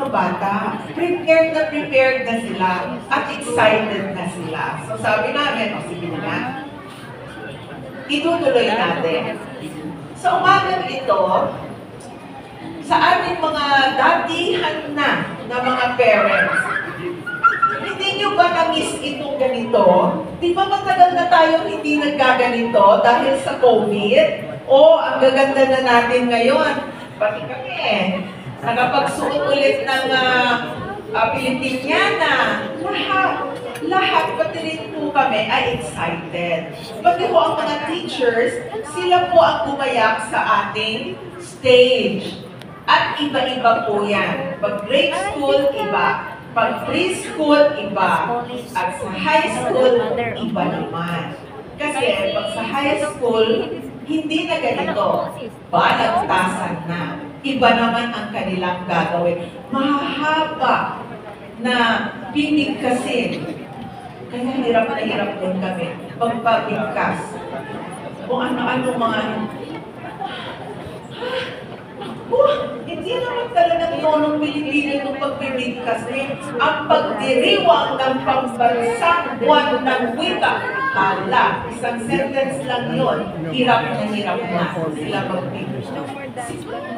mga bata, prepared na sila at excited na sila. So sabi namin, o sige na nga, itutuloy natin. Sa umagang ito, sa ating mga datihan na mga parents, hindi nyo ba na-miss itong ganito? Di ba matagal na tayong hindi nagkaganito dahil sa COVID? O, ang gaganda na natin ngayon. Pati kami nakapagsuot ulit ng Pilipiniana. Lahat, pati rin po kami ay excited. Pati po ang mga teachers, sila po ang gumayak sa ating stage. At iba-iba po yan. Pag grade school, iba. Pag preschool, iba. At sa high school, iba naman. Kasi pag sa high school, hindi na ganito. Balagtasan na. Iba naman ang kanilang gagawin. Mahahaba na bibigkasin. Kaya hirap na hirap din kami magpabigkas. Kung ano-ano mga hindi naman talagang tonong Pilipino itong pagbibigkas eh. Ang pagdiriwang ng pambansang buwan ng wika. Hala, isang sentence lang yun. Hirap na sila magbigkas.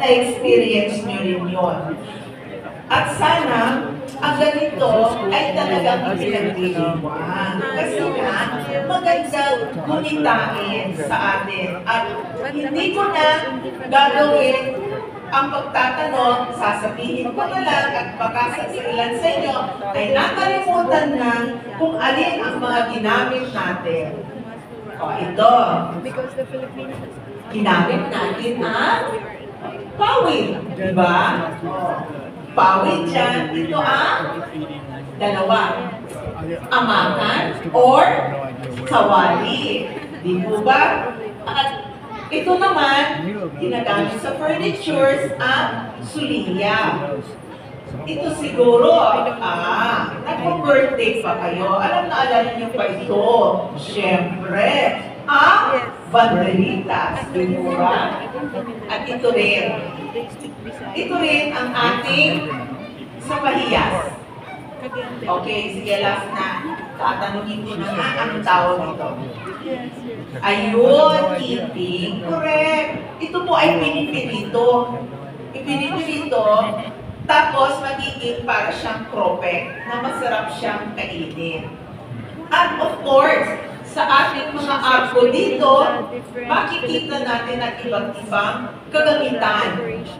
Na-experience nyo rin yun. At sana, ang ganito ay talagang pinagdiriwang. Kasi nga, magandang gunitain sa atin. At hindi ko na gagawin ang pagtatanong, sasabihin ko na lang at baka sa ilan sa inyo ay nakalimutan na kung alin ang mga ginamit natin. O ito, ginamit natin ang pawid, di ba? Pawid dyan, ito ang dalawa. Amakan or sawali. Di po ba? At ito naman, ginagamit sa furnitures ang suliya. Ito siguro, nagpo-birthday pa kayo. Alam niyo pa ito. Siyempre, ang banderitas. Di ba? At ito rin. Ito rin ang ating sapahiyas. Okay, sige, last na. Tatanungin ko na nga, anong tawag ito? Ayun, keeping. Correct. Ito po ay pinipirito. Ipinipirito, tapos magiging para siyang kropek na masarap siyang kainin. At of course, sa ating mga arko dito, makikita natin ang iba't ibang kagamitan.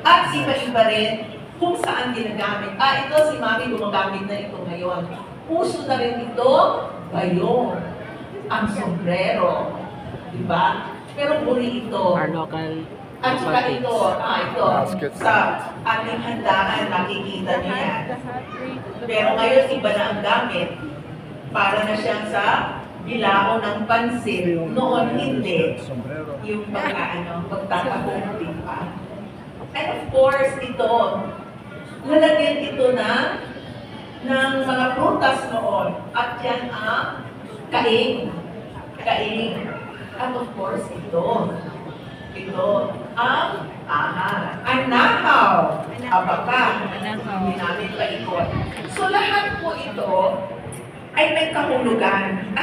At iba-iba rin kung saan ginagamit. Ito si Mami gumagamit na ito ngayon. Uso na rin ito, bayong, ang sombrero. Diba? Pero uri ito. Our local at saka ito, sa ating handaan, nakikita niyo yan. Pero ngayon, iba na ang gamit. Para na siyang sa bilao ng pansit. Noon, hindi. Yung pagtatapong pipa. And of course, ito, lalagyan ito ng mga prutas noon. At yan ang kaing. At of course, ito ang anahaw. Abaka. Ginamit pa ikot. So lahat po ito ay may kahulugan.